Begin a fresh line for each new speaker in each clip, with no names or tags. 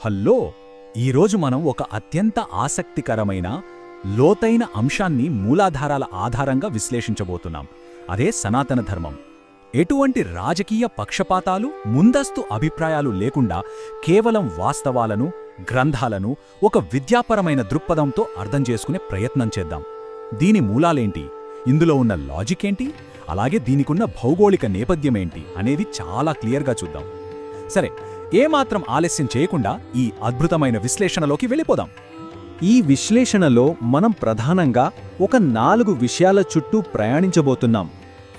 Hello! ఈరోజు మనం ఒక అత్యంత ఆసక్తికరమైన, లోతైన అంశాన్ని మూలాధారాల ఆధారంగా విశ్లేషించబోతున్నాం. అదే సనాతన ధర్మం. ఎటువంటి రాజకీయ పక్షపాతాలు, ముందస్తు అభిప్రాయాలు లేకుండా కేవలం వాస్తవాలను, గ్రంథాలను ఒక విద్యాపరమైన దృక్పథంతో అర్థం చేసుకునే ప్రయత్నం చేద్దాం. దీని మూలాలేంటి, ఇందులో ఉన్న లాజిక్ ఏంటి, అలాగే దీనికున్న భౌగోళిక నేపథ్యమేంటి అనేది చాలా క్లియర్గా చూద్దాం. సరే, ఏమాత్రం ఆలస్యం చేయకుండా ఈ అద్భుతమైన విశ్లేషణలోకి వెళ్ళిపోదాం.
ఈ విశ్లేషణలో మనం ప్రధానంగా ఒక 4 విషయాల చుట్టూ ప్రయాణించబోతున్నాం.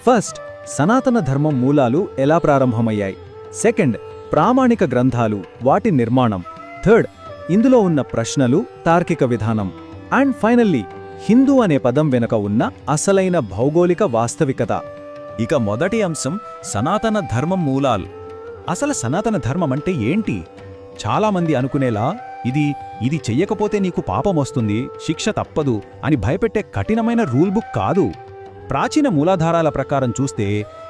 ఫస్ట్, సనాతన ధర్మం మూలాలు ఎలా ప్రారంభమయ్యాయి. సెకండ్, ప్రామాణిక గ్రంథాలు, వాటి నిర్మాణం. థర్డ్, ఇందులో ఉన్న ప్రశ్నలు, తార్కిక విధానం. అండ్ ఫైనల్లీ, హిందూ అనే పదం వెనుక ఉన్న అసలైన భౌగోళిక వాస్తవికత.
ఇక మొదటి అంశం, సనాతన ధర్మం మూలాలు. అసలు సనాతన ధర్మం అంటే ఏంటి? చాలామంది అనుకునేలా ఇది చెయ్యకపోతే నీకు పాపమొస్తుంది, శిక్ష తప్పదు అని భయపెట్టే కఠినమైన రూల్ బుక్ కాదు. ప్రాచీన మూలాధారాల ప్రకారం చూస్తే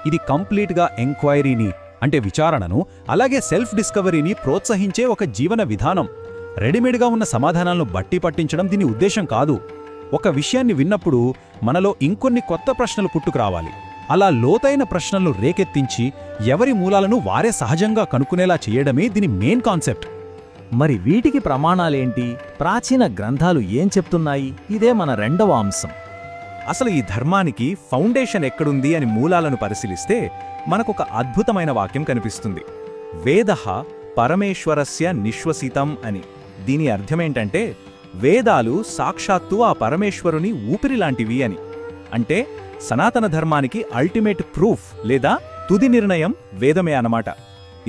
ఇది కంప్లీట్గా ఎంక్వైరీని, అంటే విచారణను, అలాగే సెల్ఫ్ డిస్కవరీని ప్రోత్సహించే ఒక జీవన విధానం. రెడీమేడ్గా ఉన్న సమాధానాలను బట్టి పట్టించడం దీని ఉద్దేశం కాదు. ఒక విషయాన్ని విన్నప్పుడు మనలో ఇంకొన్ని కొత్త ప్రశ్నలు పుట్టుకురావాలి. అలా లోతైన ప్రశ్నలను రేకెత్తించి ఎవరి మూలాలను వారే సహజంగా కనుక్కునేలా చేయడమే దీని మెయిన్ కాన్సెప్ట్.
మరి వీటికి ప్రమాణాలేంటి, ప్రాచీన గ్రంథాలు ఏం చెప్తున్నాయి? ఇదే మన రెండవ అంశం.
అసలు ఈ ధర్మానికి ఫౌండేషన్ ఎక్కడుంది అని మూలాలను పరిశీలిస్తే మనకొక అద్భుతమైన వాక్యం కనిపిస్తుంది. వేదః పరమేశ్వరస్య నిశ్వసితం అని. దీని అర్థమేంటంటే వేదాలు సాక్షాత్తు ఆ పరమేశ్వరుని ఊపిరిలాంటివి అని. అంటే సనాతన ధర్మానికి అల్టిమేట్ ప్రూఫ్ లేదా తుది నిర్ణయం వేదమే అన్నమాట.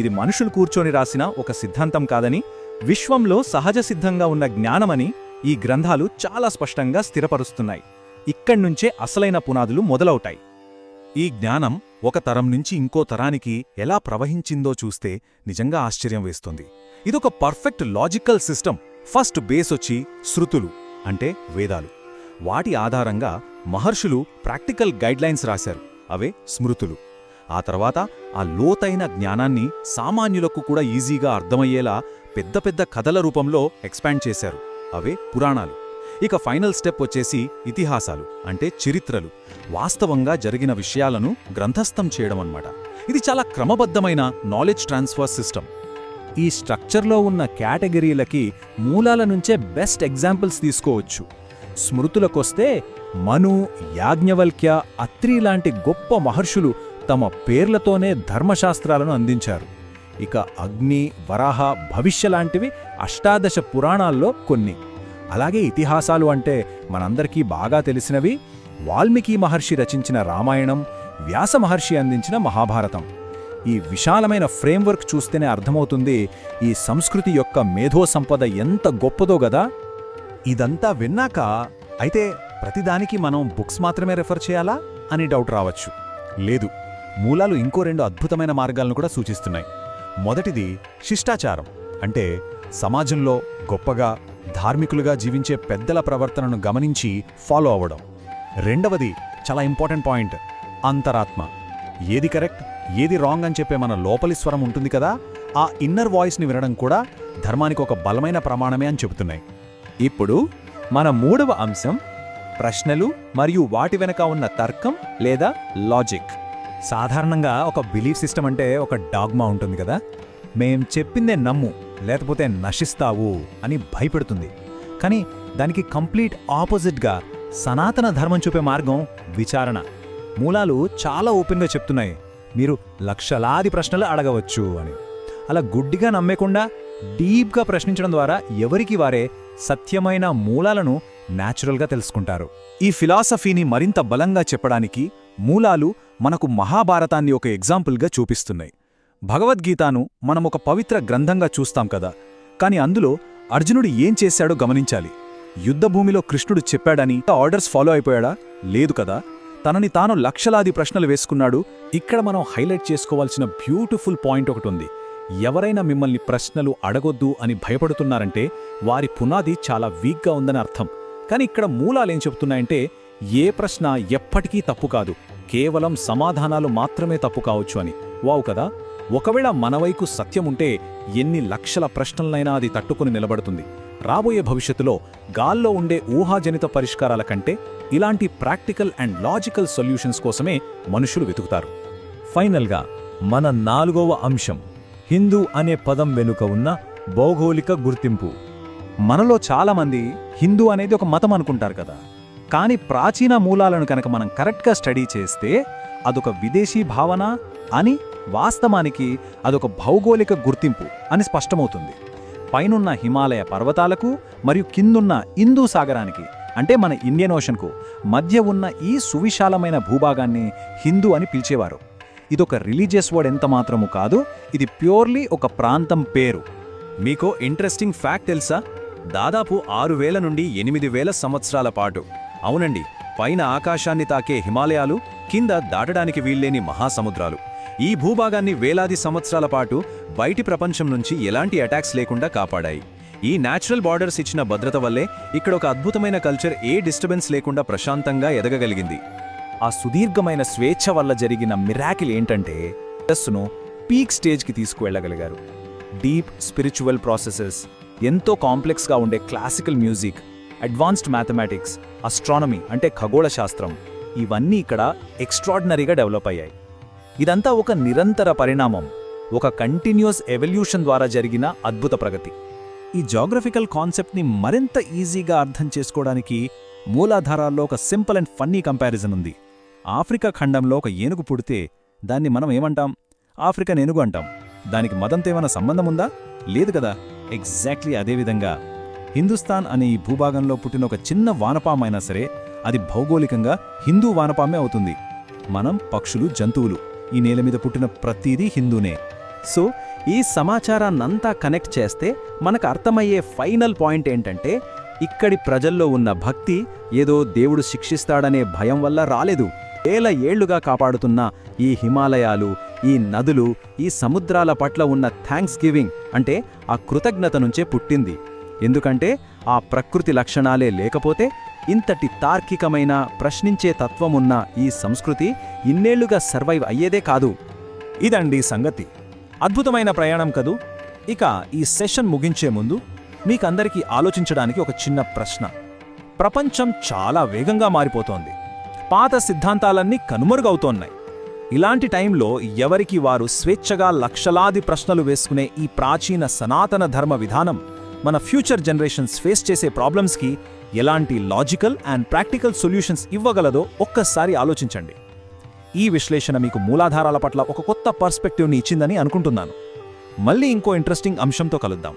ఇది మనుషులు కూర్చొని రాసిన ఒక సిద్ధాంతం కాదని, విశ్వంలో సహజ సిద్ధంగా ఉన్న జ్ఞానమని ఈ గ్రంథాలు చాలా స్పష్టంగా స్థిరపరుస్తున్నాయి. ఇక్కడ్నుంచే అసలైన పునాదులు మొదలవుతాయి. ఈ జ్ఞానం ఒక తరం నుంచి ఇంకో తరానికి ఎలా ప్రవహించిందో చూస్తే నిజంగా ఆశ్చర్యం వేస్తుంది. ఇదొక perfect logical system. First base వచ్చి శృతులు, అంటే వేదాలు. వాటి ఆధారంగా మహర్షులు ప్రాక్టికల్ గైడ్లైన్స్ రాశారు, అవే స్మృతులు. ఆ తర్వాత ఆ లోతైన జ్ఞానాన్ని సామాన్యులకు కూడా ఈజీగా అర్థమయ్యేలా పెద్ద పెద్ద కథల రూపంలో ఎక్స్పాండ్ చేశారు, అవే పురాణాలు. ఇక ఫైనల్ స్టెప్ వచ్చేసి ఇతిహాసాలు, అంటే చరిత్రలు, వాస్తవంగా జరిగిన విషయాలను గ్రంథస్థం చేయడం అన్నమాట. ఇది చాలా క్రమబద్ధమైన నాలెడ్జ్ ట్రాన్స్ఫర్ సిస్టమ్. ఈ స్ట్రక్చర్లో ఉన్న కేటగిరీలకి మూలాల నుంచే బెస్ట్ ఎగ్జాంపుల్స్ తీసుకోవచ్చు. స్మృతులకొస్తే మను, యాజ్ఞవల్క్య, అత్రి లాంటి గొప్ప మహర్షులు తమ పేర్లతోనే ధర్మశాస్త్రాలను అందించారు. ఇక అగ్ని, వరాహ, భవిష్య లాంటివి అష్టాదశ పురాణాల్లో కొన్ని. అలాగే ఇతిహాసాలు అంటే మనందరికీ బాగా తెలిసినవి వాల్మీకి మహర్షి రచించిన రామాయణం, వ్యాస మహర్షి అందించిన మహాభారతం. ఈ విశాలమైన ఫ్రేమ్వర్క్ చూస్తేనే అర్థమవుతుంది ఈ సంస్కృతి యొక్క మేధో సంపద ఎంత గొప్పదో గదా. ఇదంతా విన్నాక అయితే ప్రతిదానికి మనం బుక్స్ మాత్రమే రెఫర్ చేయాలా అని డౌట్ రావచ్చు. లేదు, మూలాలు ఇంకో 2 అద్భుతమైన మార్గాలను కూడా సూచిస్తున్నాయి. మొదటిది శిష్టాచారం, అంటే సమాజంలో గొప్పగా, ధార్మికులుగా జీవించే పెద్దల ప్రవర్తనను గమనించి ఫాలో అవ్వడం. రెండవది చాలా ఇంపార్టెంట్ పాయింట్, అంతరాత్మ. ఏది కరెక్ట్, ఏది రాంగ్ అని చెప్పే మన లోపలి స్వరం ఉంటుంది కదా, ఆ ఇన్నర్ వాయిస్ని వినడం కూడా ధర్మానికి ఒక బలమైన ప్రమాణమే అని చెబుతున్నాయి.
ఇప్పుడు మన మూడవ అంశం, ప్రశ్నలు మరియు వాటి వెనక ఉన్న తర్కం లేదా లాజిక్.
సాధారణంగా ఒక బిలీఫ్ సిస్టమ్ అంటే ఒక డాగ్మా ఉంటుంది కదా, మేం చెప్పిందే నమ్ము లేకపోతే నశిస్తావు అని భయపెడుతుంది. కానీ దానికి కంప్లీట్ ఆపోజిట్గా సనాతన ధర్మం చూపే మార్గం విచారణ. మూలాలు చాలా ఓపెన్గా చెప్తున్నాయి, మీరు లక్షలాది ప్రశ్నలు అడగవచ్చు అని. అలా గుడ్డిగా నమ్మేకుండా డీప్గా ప్రశ్నించడం ద్వారా ఎవరికి వారే సత్యమైన మూలాలను న్యాచురల్గా తెలుసుకుంటారు. ఈ ఫిలాసఫీని మరింత బలంగా చెప్పడానికి మూలాలు మనకు మహాభారతాన్ని ఒక ఎగ్జాంపుల్గా చూపిస్తున్నాయి. భగవద్గీతను మనం ఒక పవిత్ర గ్రంథంగా చూస్తాం కదా, కాని అందులో అర్జునుడు ఏం చేశాడో గమనించాలి. యుద్ధభూమిలో కృష్ణుడు చెప్పాడని ఆర్డర్స్ ఫాలో అయిపోయాడా? లేదు కదా. తనని తాను లక్షలాది ప్రశ్నలు వేసుకున్నాడు. ఇక్కడ మనం హైలైట్ చేసుకోవాల్సిన బ్యూటిఫుల్ పాయింట్ ఒకటుంది. ఎవరైనా మిమ్మల్ని ప్రశ్నలు అడగొద్దు అని భయపడుతున్నారంటే వారి పునాది చాలా వీక్గా ఉందని అర్థం. కాని ఇక్కడ మూలాలేం చెప్తున్నాయంటే ఏ ప్రశ్న ఎప్పటికీ తప్పు కాదు, కేవలం సమాధానాలు మాత్రమే తప్పు కావచ్చు అని. వావ్ కదా.
ఒకవేళ మనవైపు సత్యముంటే ఎన్ని లక్షల ప్రశ్నలైనా అది తట్టుకుని నిలబడుతుంది. రాబోయే భవిష్యత్తులో గాల్లో ఉండే ఊహాజనిత పరిష్కారాల కంటే ఇలాంటి ప్రాక్టికల్ అండ్ లాజికల్ సొల్యూషన్స్ కోసమే మనుషులు వెతుకుతారు.
ఫైనల్గా మన 4వ అంశం, హిందూ అనే పదం వెనుక ఉన్న భౌగోళిక గుర్తింపు.
మనలో చాలామంది హిందూ అనేది ఒక మతం అనుకుంటారు కదా, కానీ ప్రాచీన మూలాలను కనుక మనం కరెక్ట్గా స్టడీ చేస్తే అదొక విదేశీ భావన అని, వాస్తవానికి అదొక భౌగోళిక గుర్తింపు అని స్పష్టమవుతుంది. పైనున్న హిమాలయ పర్వతాలకు మరియు కిందున్న హిందూ సాగరానికి అంటే మన ఇండియన్ ఓషన్కు మధ్య ఉన్న ఈ సువిశాలమైన భూభాగాన్ని హిందూ అని పిలిచేవారు. ఇదొక రిలీజియస్ వర్డ్ ఎంత మాత్రము కాదు, ఇది ప్యూర్లీ ఒక ప్రాంతం పేరు.
మీకో ఇంట్రెస్టింగ్ ఫ్యాక్ట్ తెలుసా? దాదాపు 6000 నుండి 8000 సంవత్సరాల పాటు, అవునండి, పైన ఆకాశాన్ని తాకే హిమాలయాలు, కింద దాటడానికి వీల్లేని మహాసముద్రాలు ఈ భూభాగాన్ని వేలాది సంవత్సరాల పాటు బయటి ప్రపంచం నుంచి ఎలాంటి అటాక్స్ లేకుండా కాపాడాయి. ఈ న్యాచురల్ బార్డర్స్ ఇచ్చిన భద్రత వల్లే ఇక్కడ ఒక అద్భుతమైన కల్చర్ ఏ డిస్టర్బెన్స్ లేకుండా ప్రశాంతంగా ఎదగగలిగింది.
ఆ సుదీర్ఘమైన స్వేచ్ఛ వల్ల జరిగిన మిరాకిల్ ఏంటంటే ను పీక్ స్టేజ్కి తీసుకువెళ్ళగలిగారు. డీప్ స్పిరిచువల్ ప్రాసెసెస్, ఎంతో కాంప్లెక్స్గా ఉండే classical music, advanced mathematics, astronomy అంటే ఖగోళ శాస్త్రం, ఇవన్నీ ఇక్కడ ఎక్స్ట్రాడినరీగా డెవలప్ అయ్యాయి. ఇదంతా ఒక నిరంతర పరిణామం, ఒక కంటిన్యూస్ ఎవల్యూషన్ ద్వారా జరిగిన అద్భుత ప్రగతి.
ఈ జాగ్రఫికల్ కాన్సెప్ట్ని మరింత ఈజీగా అర్థం చేసుకోవడానికి మూలాధారాల్లో ఒక సింపుల్ అండ్ ఫన్నీ కంపారిజన్ ఉంది. ఆఫ్రికా ఖండంలో ఒక ఏనుగు పుడితే దాన్ని మనం ఏమంటాం? ఆఫ్రికన్ ఏనుగు అంటాం. దానికి మతంతో ఏమైనా సంబంధం ఉందా? లేదు కదా. ఎగ్జాక్ట్లీ అదేవిధంగా హిందుస్థాన్ అనే ఈ భూభాగంలో పుట్టిన ఒక చిన్న వానపామైనా సరే అది భౌగోళికంగా హిందూ వానపామే అవుతుంది. మనం పక్షులు, జంతువులు, ఈ నేల మీద పుట్టిన ప్రతిదీ హిందూనే.
సో ఈ సమాచారాన్నంతా కనెక్ట్ చేస్తే మనకు అర్థమయ్యే ఫైనల్ పాయింట్ ఏంటంటే, ఇక్కడి ప్రజల్లో ఉన్న భక్తి ఏదో దేవుడు శిక్షిస్తాడనే భయం వల్ల రాలేదు. వేల ఏళ్లుగా కాపాడుతున్న ఈ హిమాలయాలు, ఈ నదులు, ఈ సముద్రాల పట్ల ఉన్న థ్యాంక్స్ గివింగ్ అంటే ఆ కృతజ్ఞత నుంచే పుట్టింది. ఎందుకంటే ఆ ప్రకృతి లక్షణాలే లేకపోతే ఇంతటి తార్కికమైన ప్రశ్నించే తత్వమున్న ఈ సంస్కృతి ఇన్నేళ్లుగా సర్వైవ్ అయ్యేదే కాదు.
ఇదండి సంగతి. అద్భుతమైన ప్రయాణం కదూ. ఇక ఈ సెషన్ ముగించే ముందు మీకందరికీ ఆలోచించడానికి ఒక చిన్న ప్రశ్న. ప్రపంచం చాలా వేగంగా మారిపోతోంది. పాత సిద్ధాంతాలన్నీ కనుమరుగవుతోన్నాయి. ఇలాంటి టైంలో ఎవరికి వారు స్వేచ్ఛగా లక్షలాది ప్రశ్నలు వేసుకునే ఈ ప్రాచీన సనాతన ధర్మ విధానం మన ఫ్యూచర్ జనరేషన్స్ ఫేస్ చేసే ప్రాబ్లమ్స్కి ఎలాంటి లాజికల్ అండ్ ప్రాక్టికల్ సొల్యూషన్స్ ఇవ్వగలదో ఒక్కసారి ఆలోచించండి. ఈ విశ్లేషణ మీకు మూలాధారాల పట్ల ఒక కొత్త పర్స్పెక్టివ్ని ఇచ్చిందని అనుకుంటున్నాను. మళ్ళీ ఇంకో ఇంట్రెస్టింగ్ అంశంతో కలుద్దాం.